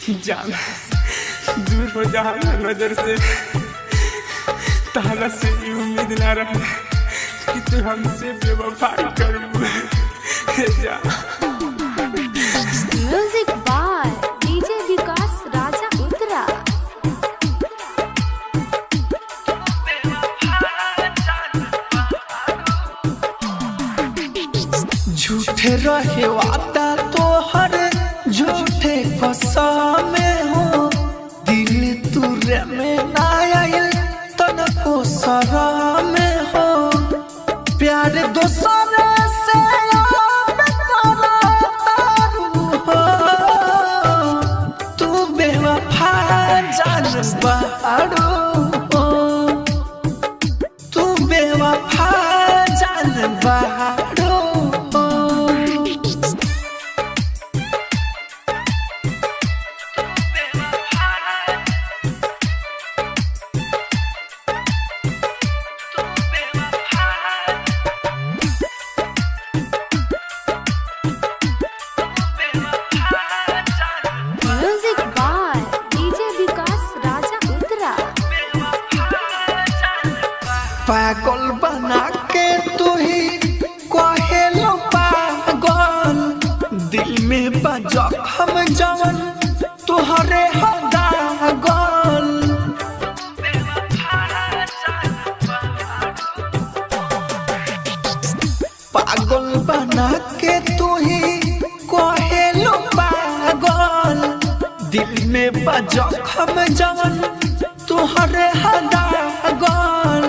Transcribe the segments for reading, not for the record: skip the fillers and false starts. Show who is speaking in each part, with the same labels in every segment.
Speaker 1: जान दूर हो जा नजर से, तारा से ये उम्मीद ना रहे कि तू हमसे बेवफाई करूँ। जा
Speaker 2: म्यूजिक बाय डीजे विकास राजा उत्तरा।
Speaker 3: झूठे रहे वादा तो हर झूठे कसम हो, दिल तुरे में ना आयल तनको शरम हो, प्यार दोसर से अब करतारू हो, तू बेवफा जान बाड़ू हो, तू बेवफा जान बाड़ू।
Speaker 2: म्यूजिक बाय डीजे विकास राजा उत्तरा।
Speaker 3: पागल बना के तू ही कहेलो पागल, दिल में जखम जवन तुहरे हदागल, पागल बना के तू ही कहेलो पागल, दिल में जखम जवन तुहरे हदागल,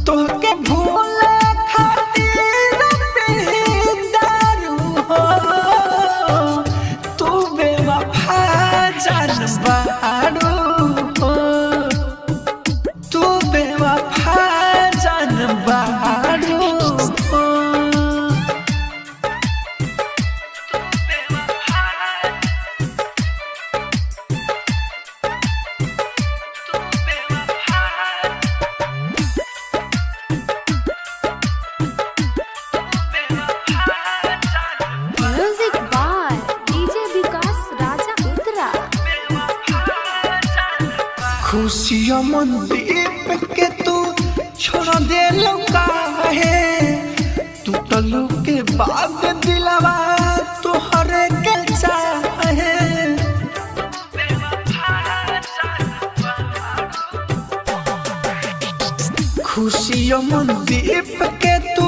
Speaker 3: तोहके भूले खातिर दारू हो, तू बेवफा जान बाड़ू हो, तू बेवफा जान बाड़ू हो।
Speaker 2: म्यूजिक बाय डीजे विकास राजा उत्तरा।
Speaker 3: खुशियों मंदीप के तू छोड़ दे काहे, टूटलू के बाद दिलवा तुहरे के चाहे, खुशियों मंदीप के तू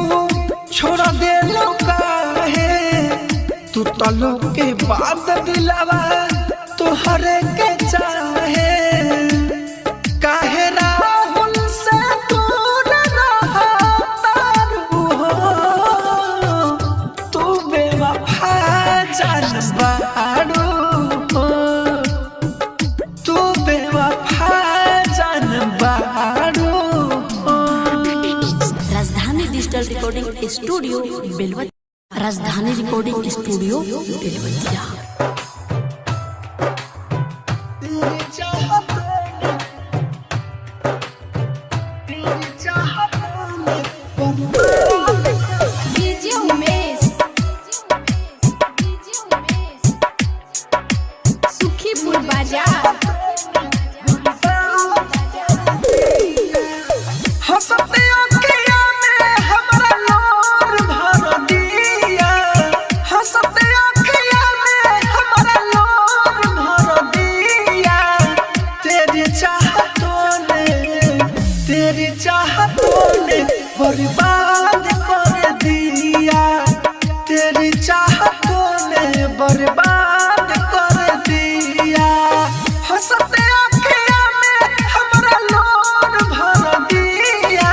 Speaker 3: छोड़ दे काहे, टूटलू के बाद दिलवा तुहरे के चाहे, काहे राहुल से दूर रहतारू हो, तू बेवफा जान बाड़ू हो, तू बेवफा जान बाड़ू हो।
Speaker 4: राजधानी digital recording studio Belwatiya. Rajdhani recording studio Belwatiya.
Speaker 2: DJ Umesh Sukhipur बाजार।
Speaker 3: हंसते अखियाँ में हमरा लोर भर दिया, हंसते अखियाँ में हमरा लोर भर दिया, तेरी चाहतों ने बर्बाद कर दिया, तेरी चाहतों ने बर्बाद कर दिया, हंसते अखियाँ में हमरा लोर भर दिया,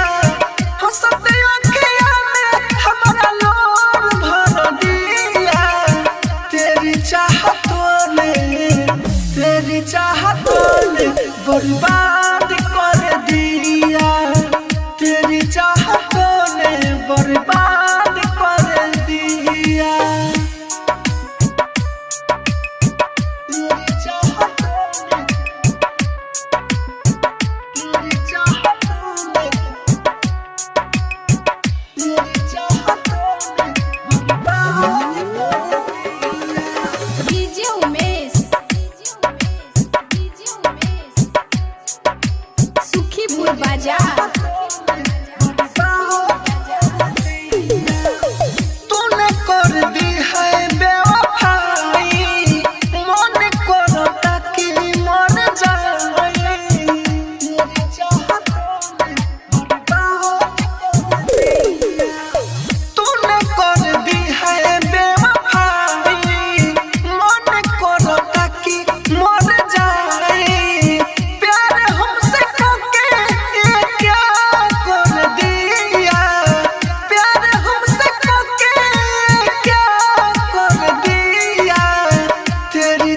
Speaker 3: हंसते अखियाँ में हमरा लोर भर दिया, तेरी चाहतों ने बर्बाद कर दिया, तेरी चाहतों ने बर्बाद कर दिया, तेरी चाहतों ने, तेरी चाहतों ने, तेरी चाहतों ने बर्बाद कर दिया।
Speaker 2: डीजे उमेश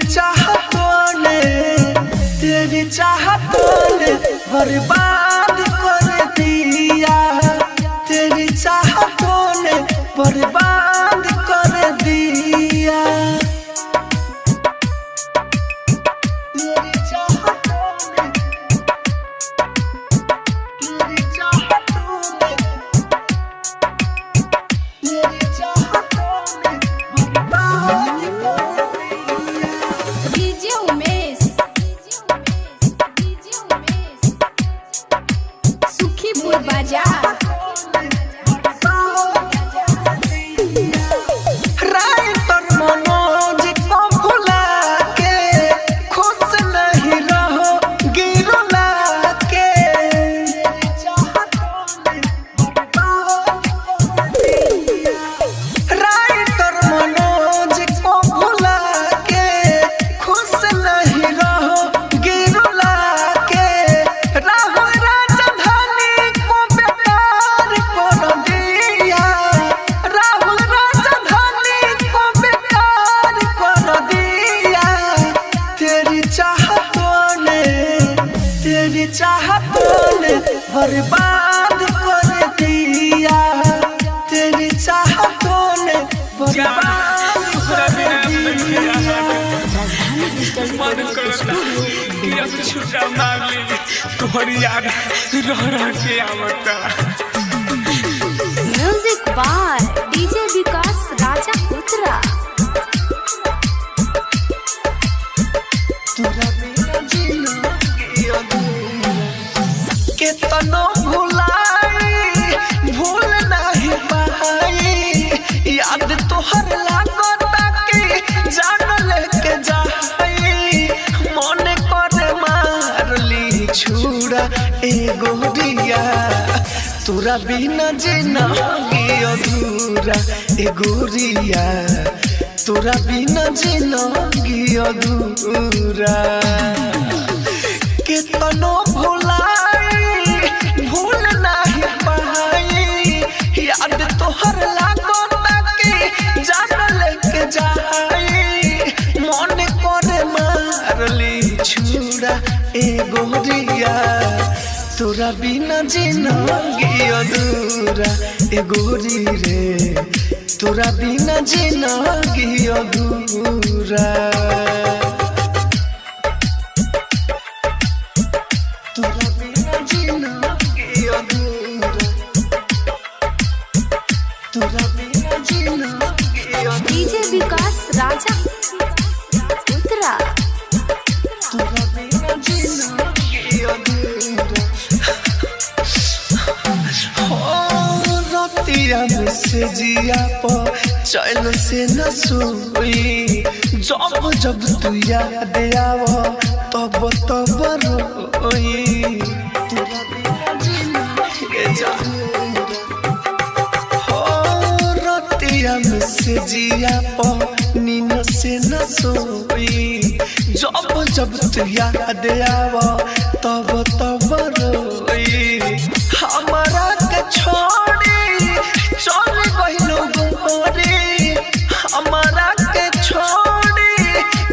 Speaker 3: चाहतों ने बर्बाद कर दिया, तेरी चाहतों ने बर्बाद कर दिया। तेरी चाहतों ने, तेरी चाहतों ने, तेरी चाहतों ने बर्बाद कर दिया।
Speaker 2: डीजे उमेश, सुखीपुर बाजार।
Speaker 3: राइटर मनोज को भुला के खुश नहीं रहोगी रुला के। राइटर मनोज को भुला के खुश नहीं रहोगी रुला के। राहुल राजधानी को बेकार कर दिया, राहुल राजधानी को बेकार कर दिया। तेरी चाहतों ने, तेरी चाहतों ने बर्बाद कर दिया, तेरी चाहतों ने बर्बाद कर दिया।
Speaker 4: राजधानी डिजिटल
Speaker 1: मन
Speaker 4: रिकॉर्डिंग
Speaker 1: करता
Speaker 4: स्टूडियो
Speaker 1: कि अब छुट्टा मार ली, तोहरी याद रह के आवता।
Speaker 2: म्यूजिक बाय डीजे विकास राजा उत्तरा।
Speaker 3: तोरा बिना जिंदगी अधूरा। केतनो भुलाई भूल नहीं पाई, याद तोहर लागता कि जान लेके जाई। मन कर मार ली छुरा एगो दिया, तोरा बिना जिंदगी अधूरा एगो रिया, तोरा बिना जिंदगी अधूरा। केतनो भुलाई भूल नहीं पाई, याद तोहर लागता कि जान लेके जाई। मन करे मारली छुरा एगो रिया, तोरा बिना जिंदगी अधूरा एगो रे, तोरा बिना जिंदगी अधूरा। तोरा बिना जिंदगी अधूरा, तोरा बिना जिंदगी अधूरा।
Speaker 2: डीजे विकास राजा उत्तरा।
Speaker 3: तोरा बिना जिंदगी अधूरा। हो रतिया में से जिया पर चैन से न सोई, जब जब तू याद आव तब तब रोई। तोरा बिना जिंदगी अधूरा। हो रतिया में से जिया पर नींद से न सोई, जब जब तू याद आव तब तब रोई। हमारा के छोड़ी चल गइलो गोरी, हमारा के छोड़ी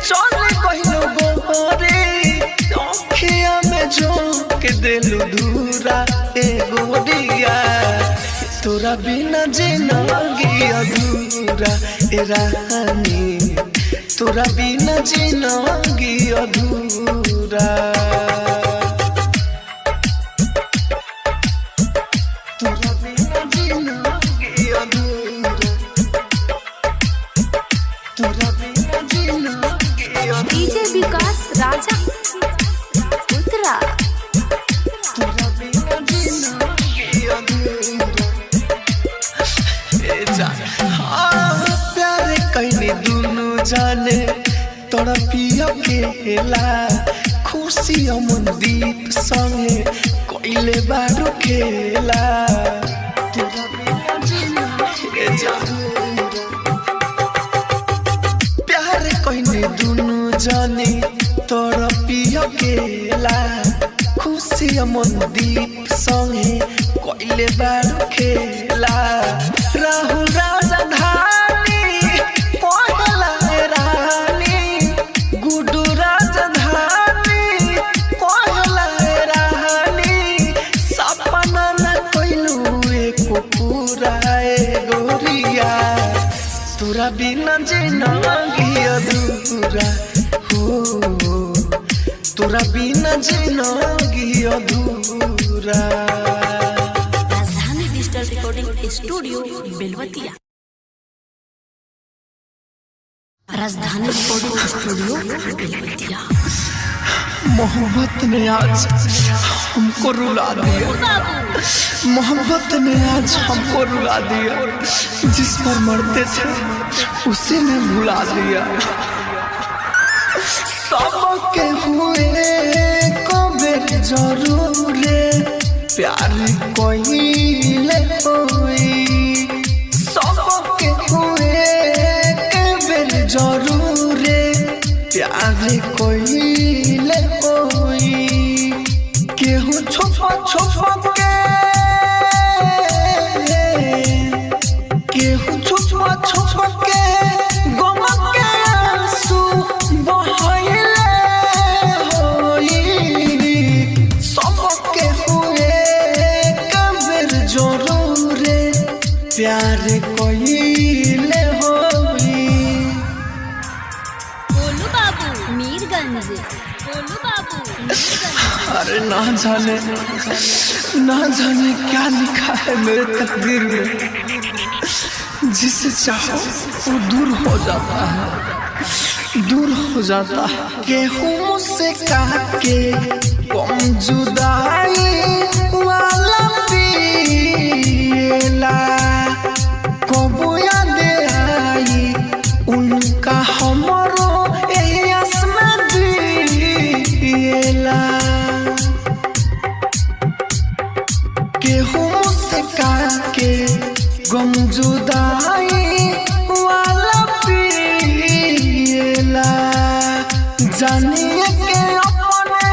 Speaker 3: चल गइलो गोरी। आँखिया में झोंक देलू धूरा एगो दिया, तोरा बिना जिंदगी अधूरा ए रानी, तोरा बिना जिंदगी अधूरा। तोरा बिना जिंदगी अधूरा, तोरा बिना जिंदगी अधूरा।
Speaker 2: डीजे विकास राजा उत्तरा।
Speaker 3: तोरा बिना जिंदगी अधूरा। ए जान हाँ प्यार कइने दुनु जाने तड़पिया खेला, खुशी अमनदीप संगे कइले बारू खेला। तोरा बिना जिंदगी अधूरा। प्यार कइने दुनु जाने तड़पिया खेला, खुशी अमनदीप संगे कइले बारू खेला। राहुल राजधानी पहला रानी पूरा हो तोरा बिना जिंदगी अधूरा।
Speaker 4: राजधानी digital recording studio Belwatiya. Rajdhani recording studio Belwatia.
Speaker 3: मोहब्बत ने आज हमको रुला दिया, मोहब्बत ने आज हमको रुला दिया, जिस पर मरते थे उसी ने भुला दिया। सबके हुए कबीर जरूर प्यार कोई ले कोई, सबके हुए कबीर जरूर प्यार कोई ले कोई। केहू छुपा छुपा के, केहू छुपा छुपा के गम के आंसू बहाइले होई। सबके हुए कबीर जरूर प्यार कोई ले होई।
Speaker 4: गोलू बाबू मीरगंज, गोलू बाबू मीरगंज।
Speaker 3: अरे ना जाने क्या लिखा है मेरे तकदीर में, जिसे चाहो वो दूर हो जाता है, दूर हो जाता है। केहू मुझसे कहा के कम जुदाई वाला पीला, कबो याद आई उनका हमरो एहसास में दिला। केहू मुझसे कहा के गम जुदाई वाला पीला, जानिए के अपने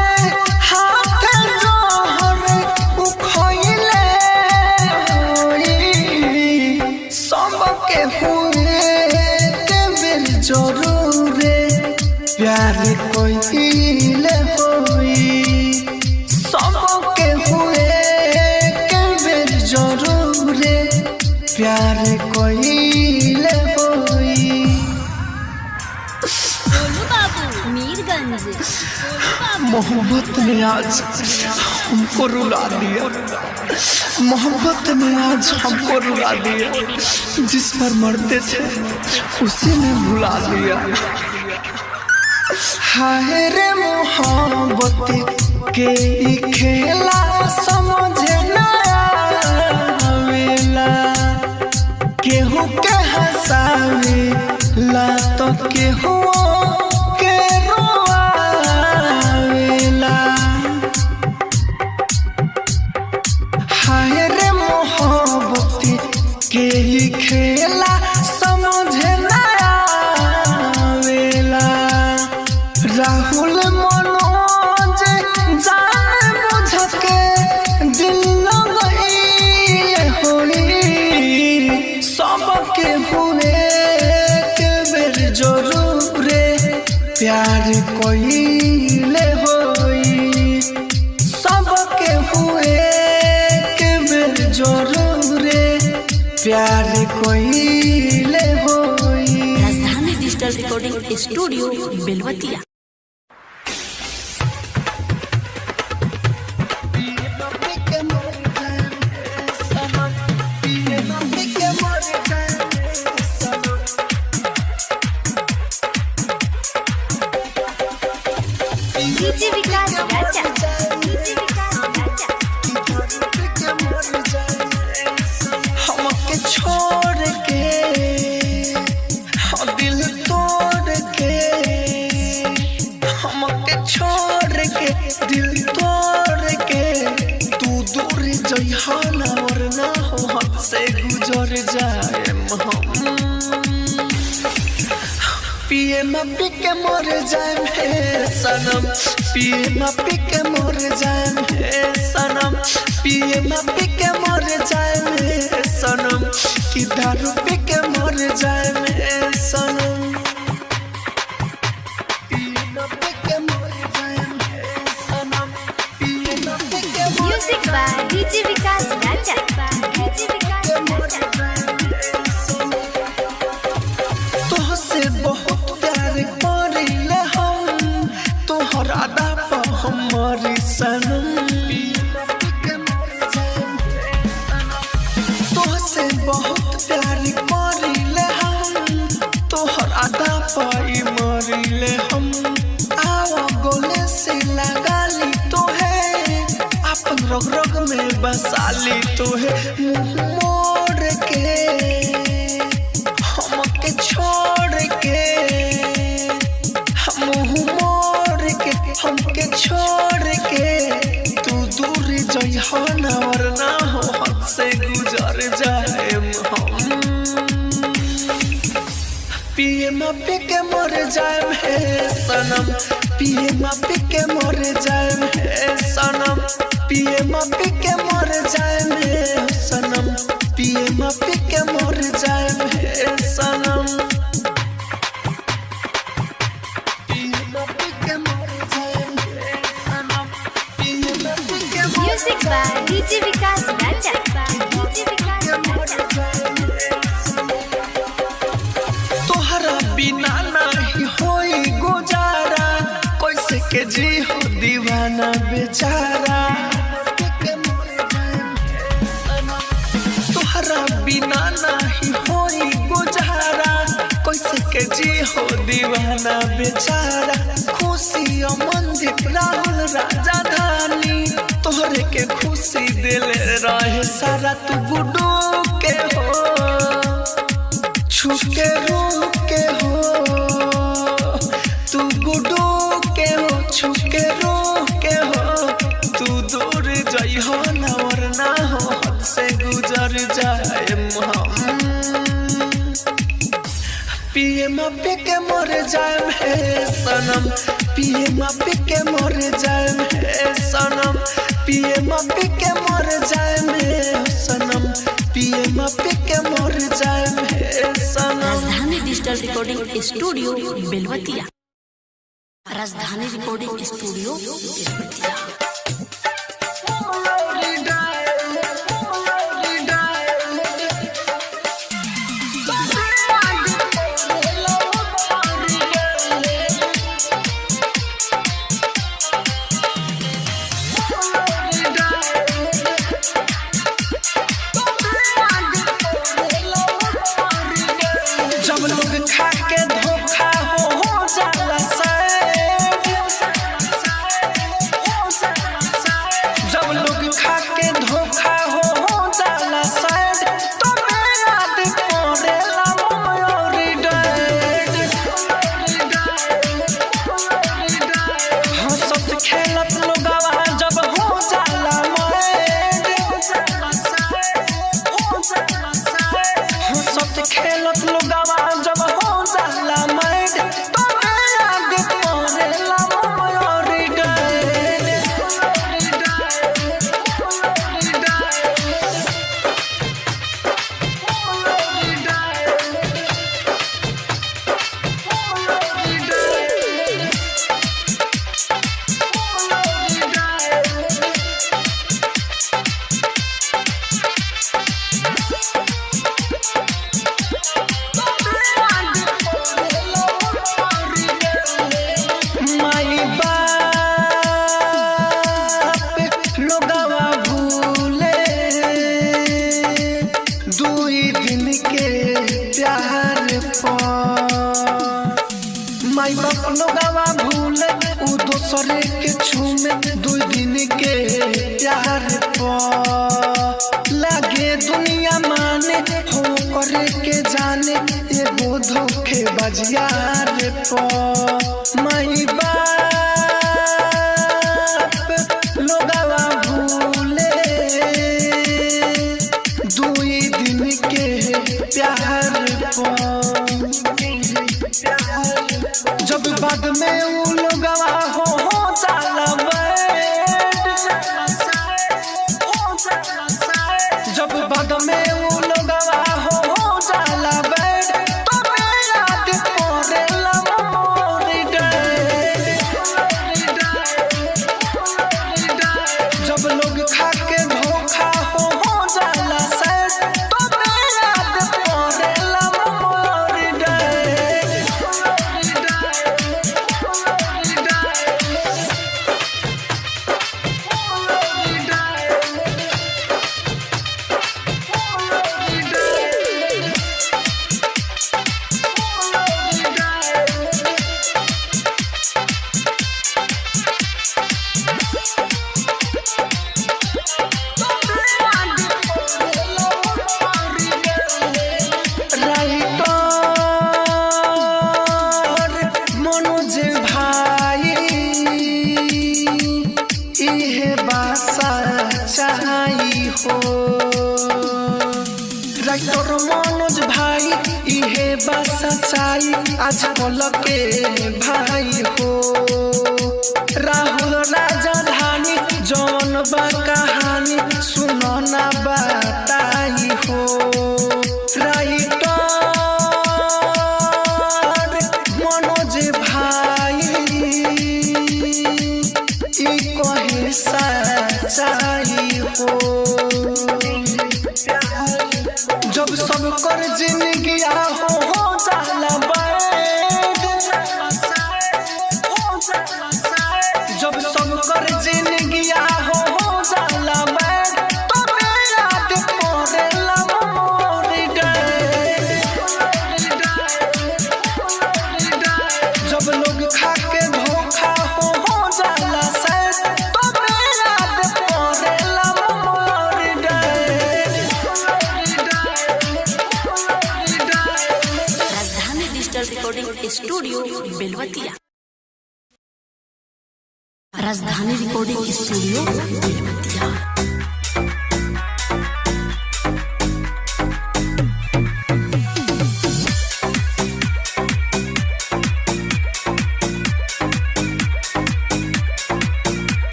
Speaker 3: हाथ जोहर उखइले होई। सबके हुए कबीर जरूर प्यार कोई ले होई। सबके हुए कबीर जरूर प्यार कोई ले होई।
Speaker 4: गोलू बाबू मीरगंज, गोलू बाबू।
Speaker 3: मोहब्बत ने आज हमको रुला दिया, मोहब्बत ने आज हमको रुला दिया, जिस पर मरते थे उसी ने भुला दिया। हाय रे मोहब्बत के ई खेला समझ ना आवेला, केहू के हंसावे ला तो केहू के रोआवेला। हाय रे मोहब्बत के ही खेला समझ ना आवेला। राहुल मनोज जान बुझ के दिल लगइले होई। सबके हुए कबीर जरूर प्यार कोई ले होई। सबके हुए कबीर जरूर प्यार कोई ले होई।
Speaker 4: Rajdhani digital recording studio Belwatiya.
Speaker 2: DJ Vikas Raja, DJ Vikas Raja.
Speaker 3: हमके छोड़ के दिल तोड़ के, हमके छोड़ के दिल तोड़ के तू दूर जइहा ना, वरना हो हद से गुजर जाए हम। पिए में पी के मर जाए सनम, पिए में पी के मर जाए सनम, पिए में पी के मर जाए सनम, कि दारू पी के मर जाए सनम। पिए में पी के मर जाए सनम, पिए में पी के मर
Speaker 2: music by DJ Vikas Raja, DJ Vikas Raja.
Speaker 3: तो से बहुत प्यार करी मरी सनम तोहसे बहुत प्यार करीले हम तोहर आदा पाई मरीले हम आवा गोले से लगाली तोहे अपन रग रग में बसाली तोहे मुँह मोड़ के हमके छोड़ के मुँह मोड़ के हमके छोड़ के तू दूर जइहा ना वरना हो हद से गुजर जाएम हम पिए पी के मर जाएम हे सनम पिए पी के मर जाएम हे सनम पिए पी के मर जाएम हे सनम पिए पी के मर जाएम हे सनम
Speaker 2: Music by DJ Vikas Raja. DJ Vikas Raja.
Speaker 3: तोहरा बिना नहीं होई गुजारा कैसे के जी हो दीवाना बेचारा तोहरा बिना नहीं होई गुजारा कैसे के जी हो दीवाना बेचारा खुशी मंदिर राहुल राजा धानी तोहरे के खुशी दिले रहे सारा तू गुडू के हो छुके रूह के हो तू गुडू के हो छुके रूह के हो तू दूर जइहो ना वरना हो हद से गुजर जाएम हम पिए पी के मर जाएम हे सनम पिए पी के मर जाएम हे सनम पिए पी के मर जाएम हे सनम पिए पी के मर जाएम हे सनम
Speaker 5: राजधानी digital recording studio Belwatiya Rajdhani recording studio Belwatia
Speaker 3: जब लोग खा के धोखा हो जाला जब लोग खा के धोखा हो जाला शायद तो याद पड़ेला मोरी डैड हंसत खेलत लोगवा जब हो जाला मैड हंसत खेलत लोगवा जब हो जाला मैड तो याद पड़ेला मोरी डैड माई बाप लोगवा भूले दुई दिन के प्यार पर माई बाप लोगवा भूले उ दोसरे के छूमे दुई दिन के प्यार पर लागे दुनिया माने हो करे के जाने एगो धोखे बजियार पर माई बाप लोगवा भूले दुई दिन के प्यार पर जब बाद में उ लोगवा हो जाला जब बाद में उ लोगवा हो जाला बैड तो याद पड़ेला मोरी डैड जब लोग खा के धोखा हो जाला शायद तो याद पड़ेला मोरी डैड आज कल के भाई हो राहुल राजधानी जौन बा कहानी सुनो ना बताई हो राइटर मनोज भाई ई कहे सच्चाई हो जब सब कर जिंदगी हो जाला जब सब कर जिंदगी हो जाला तो मेरा दिल पड़ेला मोरी डे जब लोग खा के धोखा हो जाला तो मेरा दिल पड़ेला मोरी डे।
Speaker 5: राजधानी digital recording studio Belwatiya. Rajdhani recording studio Belwatiya.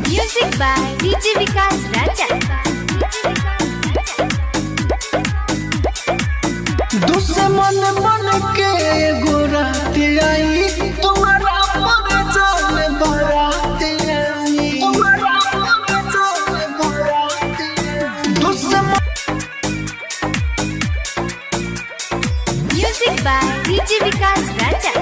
Speaker 2: Music by DJ Vikas Raja.
Speaker 3: दुश्मन मन के गोरात आई तुम्हारा पर जान बारात आई तुम्हारा पर जान बारात आई दुश्मन
Speaker 2: म्यूजिक बाय डीजे विकास राजा।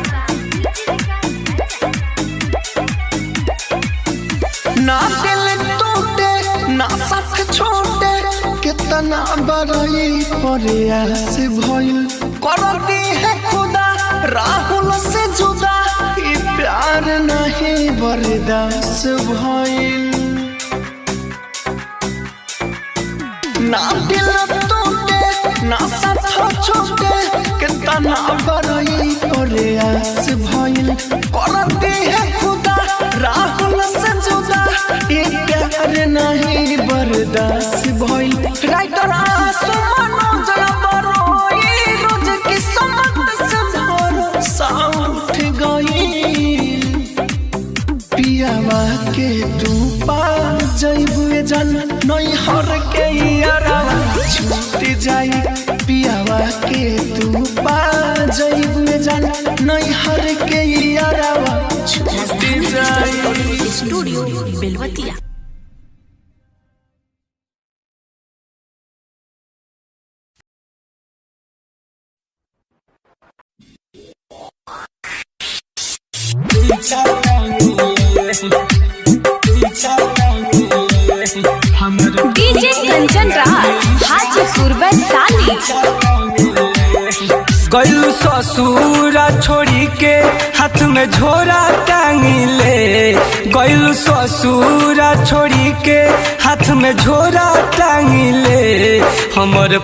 Speaker 3: ना दिल टूटे ना साथ छोटे कितना बड़ई प्रयास भइल करती है खुदा राहुल से जुदा ये प्यार नहीं बर्दाश्त भइल ना दिल टूटे ना साथ छोटे कितना बड़ई प्रयास भइल करती है खुदा राहुल से जुदा ये प्यार नहीं बर्दाश्त भइल राइटर आंसू मनोज बरोई रोज की समत से भरोसा उठ गई पियावा के तू पा जइबे जन नहीं हर के यारवा छूट जाई पियावा के तू पा जइबे जन नहीं हर के यारवा छूट जाई
Speaker 5: स्टूडियो बेलवतिया।
Speaker 4: डीजे कंचन राज हाजीपुर वैशाली।
Speaker 1: गइल ससुरा छोड़ी के हाथ में झोरा टांगिले गइल ससुरा छोड़ी के हाथ में झोरा टांगिले हमर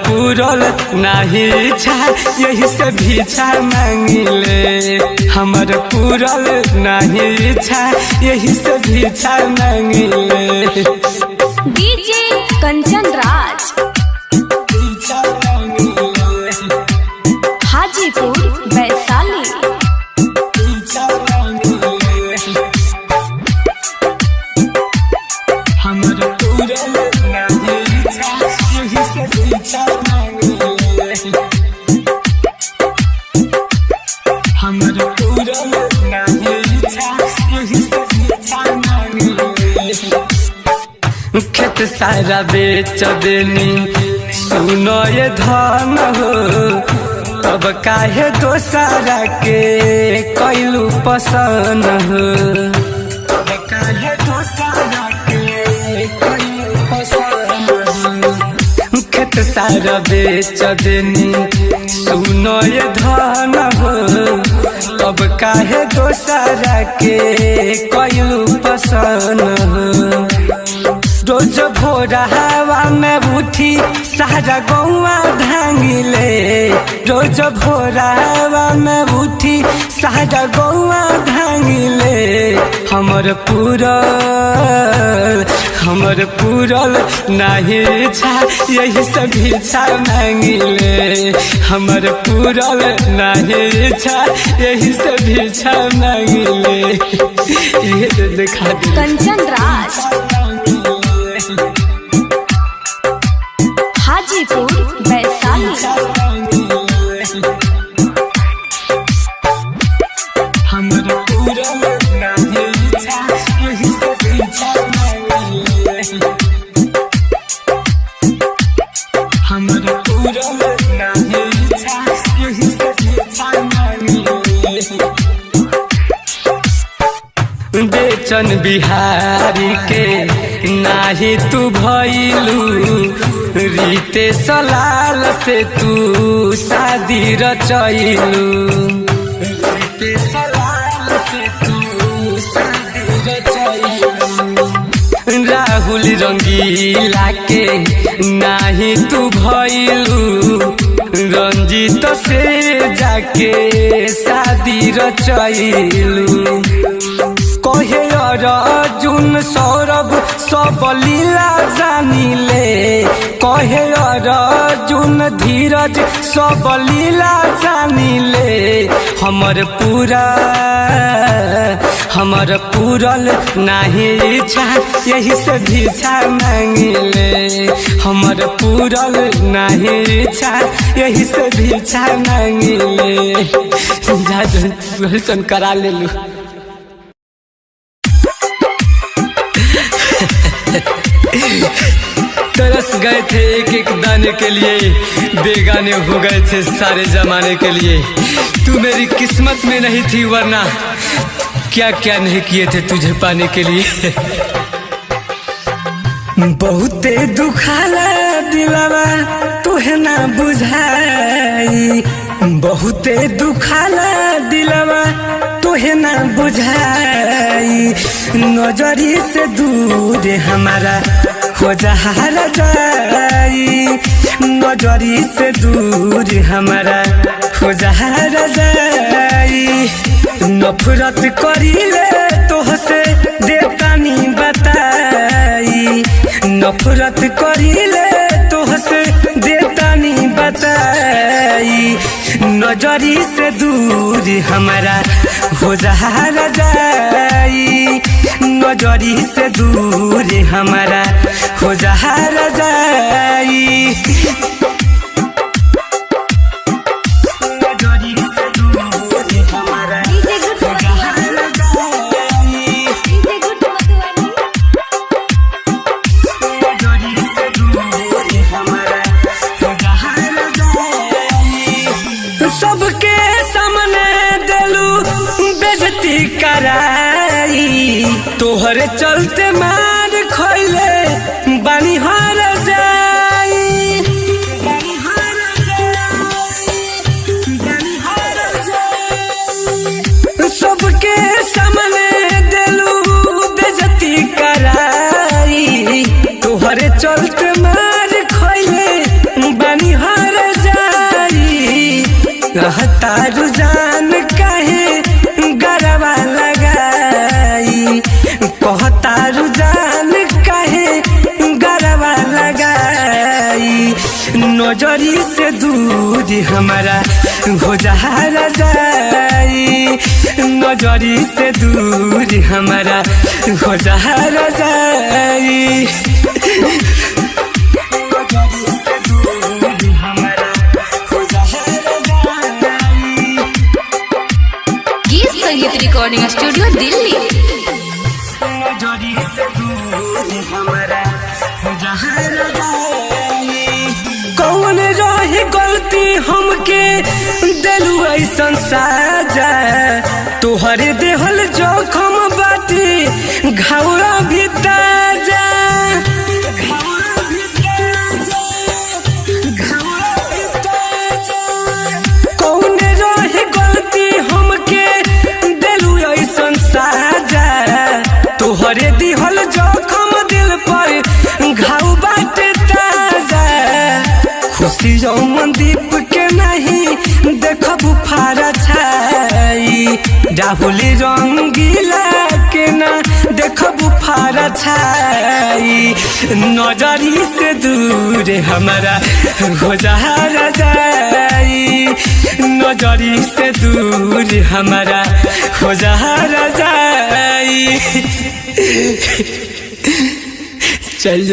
Speaker 1: पूरल नाही इच्छा यही से भीछा मांगिले हमर पूरल नाही इच्छा यही से भीछा मांगिले
Speaker 4: डीजे कंचन राज हाजीपुर वैशाली।
Speaker 1: खेत सारा बेच देनी सुनो ये धन हो अब काहे दोसरा के कैलू पसंद हो अब काहे दोसरा के कैलू पसंद हो खेत सारा बेच देनी सुनो ये धन हो अब काहे दोसरा के कैलू पसंद हो रोज भोर हवा में उठी सारा गौआ धांगिले रोज भोर हवा में उठी सारा गौआ धांगिले
Speaker 3: हमर पूरल नाही इच्छा यही सब इच्छा मांगिले हमर पूरल नाही इच्छा यही सब इच्छा मांगिले ये देखा
Speaker 4: कंचन राज हाजीपुर वैशाली
Speaker 3: हमर पूरल नाही इच्छा यही सब इच्छा मांगिले हमर पूरल नाही इच्छा यही सब इच्छा मांगिले बेचन बिहारी के नाही तू भइलू रीते सलाल से तू शादी रचैलू रीते सलाल से तू शादी रचैलू राहुल रंगीला के नाही तू भइलू रंजीत से जाके शादी रचैलू कहे अर्जुन सौरभ सब लीला जानिले कहे अर्जुन धीरज सब लीला जानिले हमर पूरल नाही इच्छा यही से भिक्षा मांगिले हमर पूरल नाही इच्छा यही से भिक्षा मांगिले जा करा लेलू तरस गए थे एक एक दाने के लिए बेगाने हो गए थे सारे जमाने के लिए तू मेरी किस्मत में नहीं थी वरना क्या क्या नहीं किए थे तुझे पाने के लिए बहुते दुखाला दिलवा तुहे ना बुझाई बहुते दुखाला दिलवा तुहे ना बुझाई नजरी से दूर हमारा हो जहारा जाई नजरी से दूर हमारा हो जहारा जाई नफरत करीले तोहसे देतानी बताई नफरत करीले तोहसे देतानी बताई नजरी से दूर हमारा हो जहारा जाई नजरी से दूर हमारा हो जहारा जाई नजरी से दूर हमारा हो जहारा जाई नजरी से दूर हमारा हो जहारा जाई सबके सामने दिलू बेइज्जती कराई तोहरे चलते मार खइले बानी हार जाई सबके सामने दिलू बेइज्जती कराई तोहरे चलते मार खइले बानी हार जाई रहता रुझान काहे गरबा लगाई कहता रुझान काहे गरबा लगाई नजरी से दूर हमारा हो जहारा जाई नजरी से दूर हमारा हो जहारा जाई नजरी से दूर हमारा हो जहारा जाई
Speaker 4: गीत संगीत रिकॉर्डिंग स्टूडियो दिल्ली
Speaker 3: नजरी से दूर हमारा हो जहारा जाई कौन रही गलती हमके दिलू ऐसन साजा तोहरे देहल जोखम बाटी घावड़ा भी ताजा कौन रही गलती हमके दिलू ऐसन साजा तोहरे दिहल जोखम दिल पर घाव बाटे ताजा खुशी मनदीप के नहीं देखब फारा छाई राहुल रंगीला के
Speaker 1: देखबू फारा छाई नजरी से दूर हमारा हो जहारा जाई नजरी से दूर हमारा हो जहारा जाई चल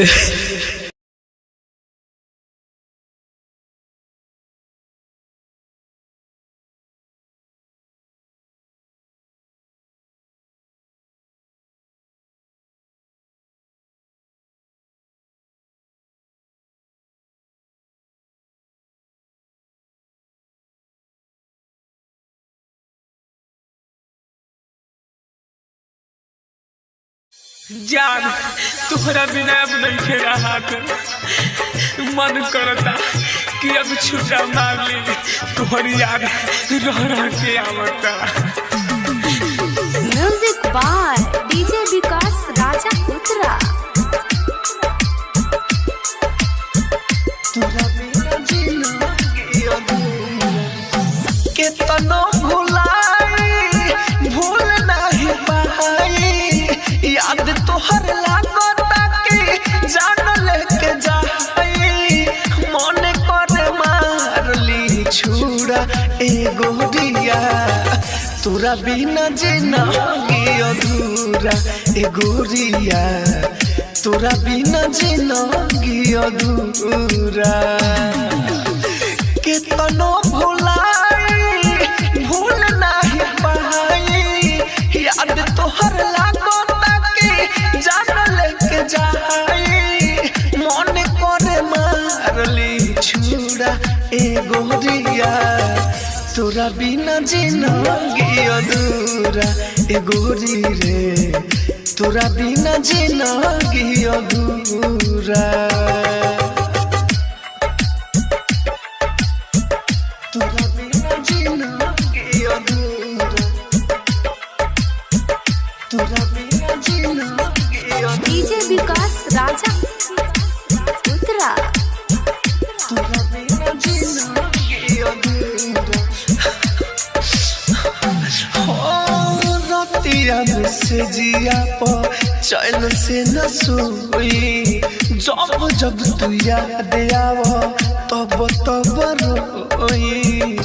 Speaker 3: जान तोहरा बिना अब नहीं खेला हाथ मन करता कि अब छुट्टा मार ली तोहरी याद रह के आवता।
Speaker 2: म्यूजिक बाय डीजे विकास राजा उत्तरा।
Speaker 3: तोहरा बिना जीना केतनो भुलाई भूल नहीं पाई याद तोहर लागता कि जान लेके जाई मन करे मारली छुरा एगो दिया तोरा बिना जीना अधूरा एगो रिया तोरा बिना जीना अधूरा केतनो भुलाई भूल नहीं पाई याद तोहर लागता कि जान लेके जाई मन करे मारली छुरा एगो रिया तोरा बिना जिंदगी अधूरा एगो रे तोरा बिना जिंदगी अधूरा तोरा बिना जिंदगी अधूरा तोरा बिना जिंदगी अधूरा
Speaker 2: डीजे विकास राजा उत्तरा।
Speaker 3: तोरा बिना जिंदगी अधूरा हो रतिया में से जिया पर चैन से न सोई जब जब तू याद आव तब तब रोई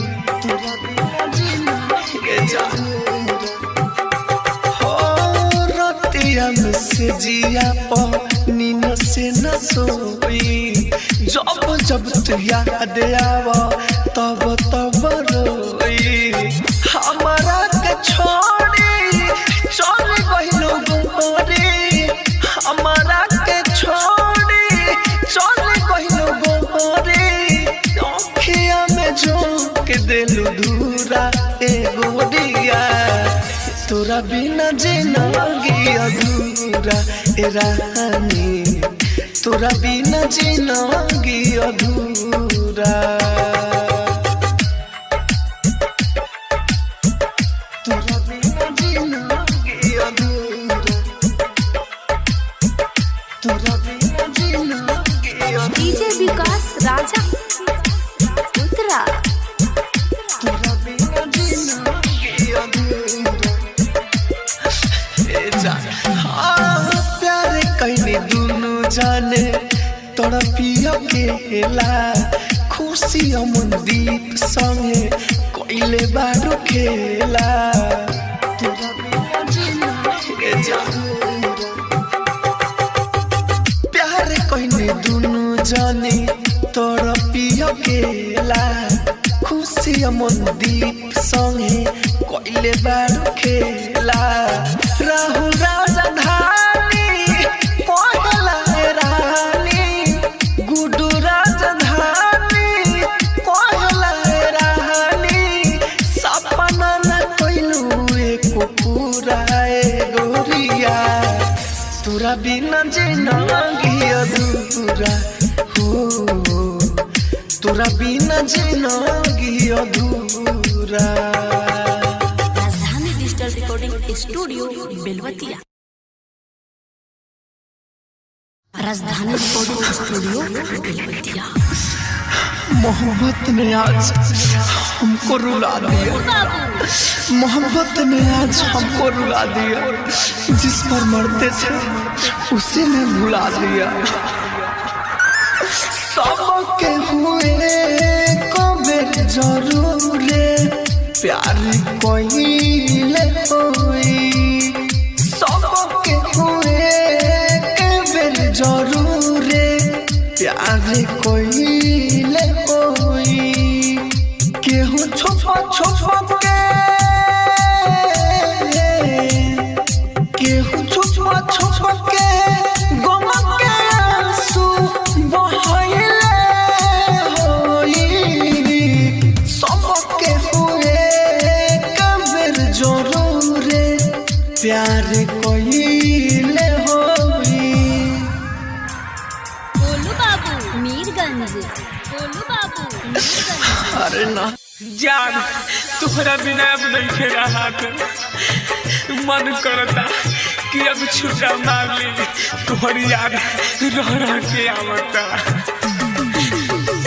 Speaker 3: तोरा बिना जिंदगी हो रतिया में से जिया पर नींद से न सोई जब जब तू याद आव तब तब रोई हमारा के छोड़ी चल गइलो गोरे हमारा के छोड़ी चल गइलो गोरे आँखिया में झोंक देलू धूरा एगो दिया तोरा बिना जिंदगी अधूरा ए रानी तोरा बिना जिंदगी अधूरा तोरा बिना जिंदगी अधूरा तोरा बिना जिंदगी अधूरा
Speaker 2: डीजे विकास राजा उत्तरा।
Speaker 3: तोरा बिना जिंदगी अधूरा ए जान हाँ प्यार कइने दुनु जाने तोरा पिया केला खुशी अमनदीप संगे कोइले बारू खेला तोरा बिना जिंदगी अधूरा प्यार कइने दुनु जाने तोरा पिया केला खुशी अमनदीप संगे कोइले बारू खेला राहुल राजधानी कोहला रानी गुडू राजधानी कोहला रानी सपना न कोइलू एको पूरा एगो रिया तोरा बिना जिंदगी अधूरा हो तोरा बिना जिंदगी अधूरा।
Speaker 5: राजधानी digital recording studio Belwatiya. Rajdhani recording studio Belwatia.
Speaker 3: मोहब्बत ने आज हमको रुला दिया मोहब्बत ने आज हमको रुला दिया, जिस पर मरते थे उसे ने भुला दिया। सबके हुए कबे जरूर प्यार कोइले होई, सबके हुए कबे जरूर प्यार कोइले होई। केहू छुपा छुपा केहू छुपा छुपा के गम के आंसू बहाइले होई। सबके हुए कबर जरूर प्यार कोइले होई।
Speaker 4: गोलू बाबू मीरगंज, गोलू बाबू मीरगंज।
Speaker 3: अरे ना
Speaker 1: जान तुहरा बिना अब नहीं रहा मन करता कि अब छुट्टा मार ली, तुम्हारी याद रह रह के आवता।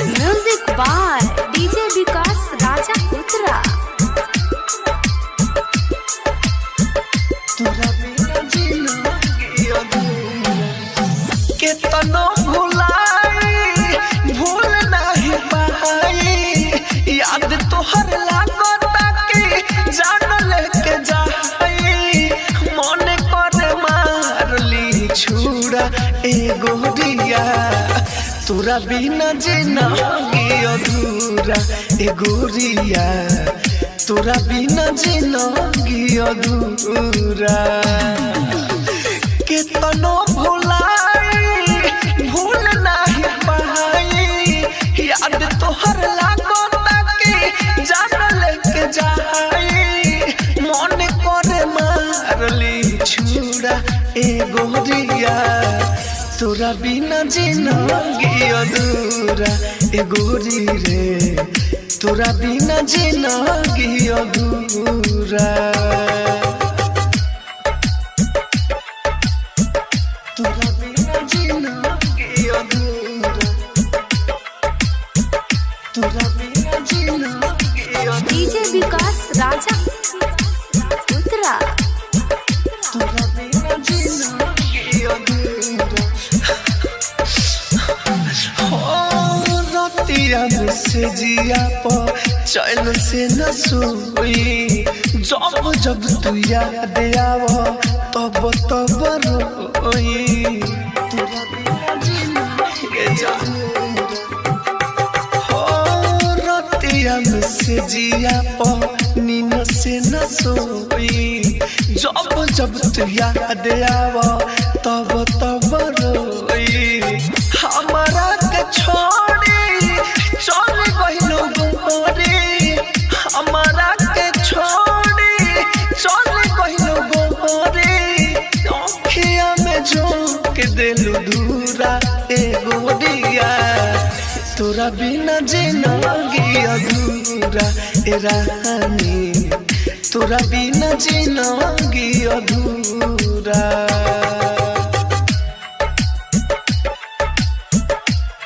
Speaker 2: म्यूजिक बाय डीजे विकास राजा उत्तरा।
Speaker 3: तोरा बिना जीना केतनो भुलाई भूल नहीं पाई, याद तोहर लागता कि जान लेके जाई। मन करे मार ली छुड़ा एगो दिया, तोरा बिना जीना अधूरा एगो रिया, तोरा बिना जीना अधूरा। केतनो भुलाई भूल नहीं पाई, याद तोहर लागता कि जान लेके जाई। मन करे मारली छुड़ा एगो रिया, तोरा बिना जिंदगी अधूरा एगो रे, तोरा बिना जिंदगी अधूरा। तोरा बिना जिंदगी अधूरा, तोरा बिना जिंदगी अधूरा।
Speaker 2: डीजे विकास राजा उत्तरा।
Speaker 3: तोरा बिना जिंदगी अधूरा। हो रतिया में से जिया पर चैन से न सोई, जब जब तू याद आव तब तब रोई। तोरा बिना जिंदगी हो रतिया में से जिया पर नींद से न सोई, जब जब तू याद आव तब तब रोई। हमारा के छोड़ी चल गइलो गोरी, हमारा के छोड़ी चल गइलो गोरी। आँखिया में झोंक देलू धूरा एगो दिया, तोरा बिना जिंदगी अधूरा ए रानी, तोरा बिना जिंदगी अधूरा।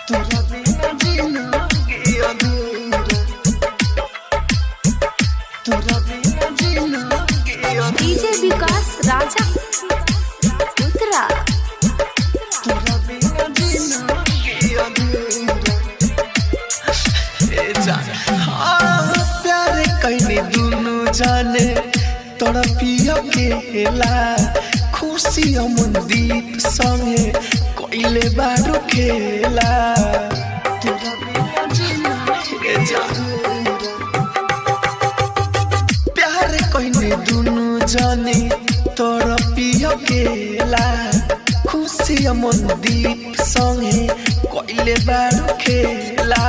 Speaker 3: तोरा बिना जिंदगी अधूरा, तोरा बिना जिंदगी अधूरा।
Speaker 2: डीजे विकास राजा उत्तरा।
Speaker 3: तोरा बिना जिंदगी अधूरा। ए जान हाँ प्यार कइने दुनु जाने तड़पिया केला, खुशी अमनदीप संगे कोइले बारू खेला। तोरा बिना जिंदगी अधूरा। प्यार कइने दुनु जाने तड़पिया केला, खुशी अमनदीप संगे कोइले बारू खेला।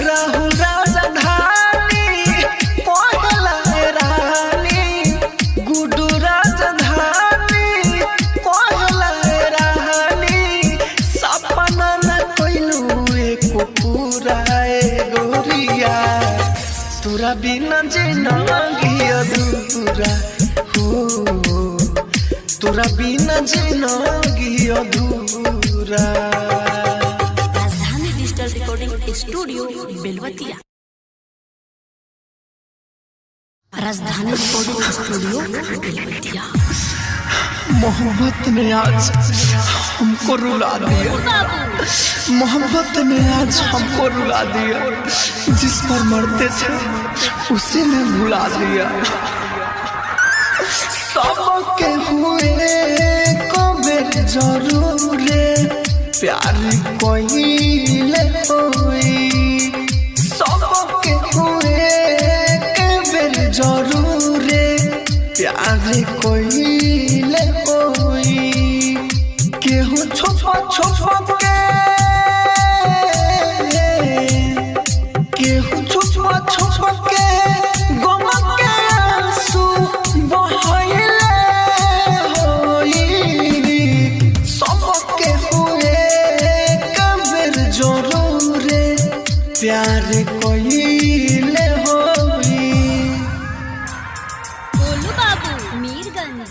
Speaker 3: राहुल राजधानी पहला रानी, गुडू राजधानी पहला रानी। सपना न कोइलू एको पूरा एगो रिया, तोरा बिना जिंदगी अधूरा हो, तोरा बिना जिंदगी अधूरा।
Speaker 5: राजधानी digital recording studio Belwatiya. Rajdhani recording studio Belwatia.
Speaker 3: मोहब्बत ने आज हमको रुला दिया, मोहब्बत ने आज हमको रुला दिया। जिस पर मरते थे उसी ने भुला दिया। सबके हुए कबीर जरूर प्यार कोई ले कोई, सबके हुए कबीर जरूर प्यार कोई ले कोई। केहू छुपा छुपा के, केहू छुपा छुपा के गम के आंसू बहाइले होई। सबके हुए कबीर जरूर प्यार कोई ले होई।
Speaker 4: गोलू बाबू मीरगंज।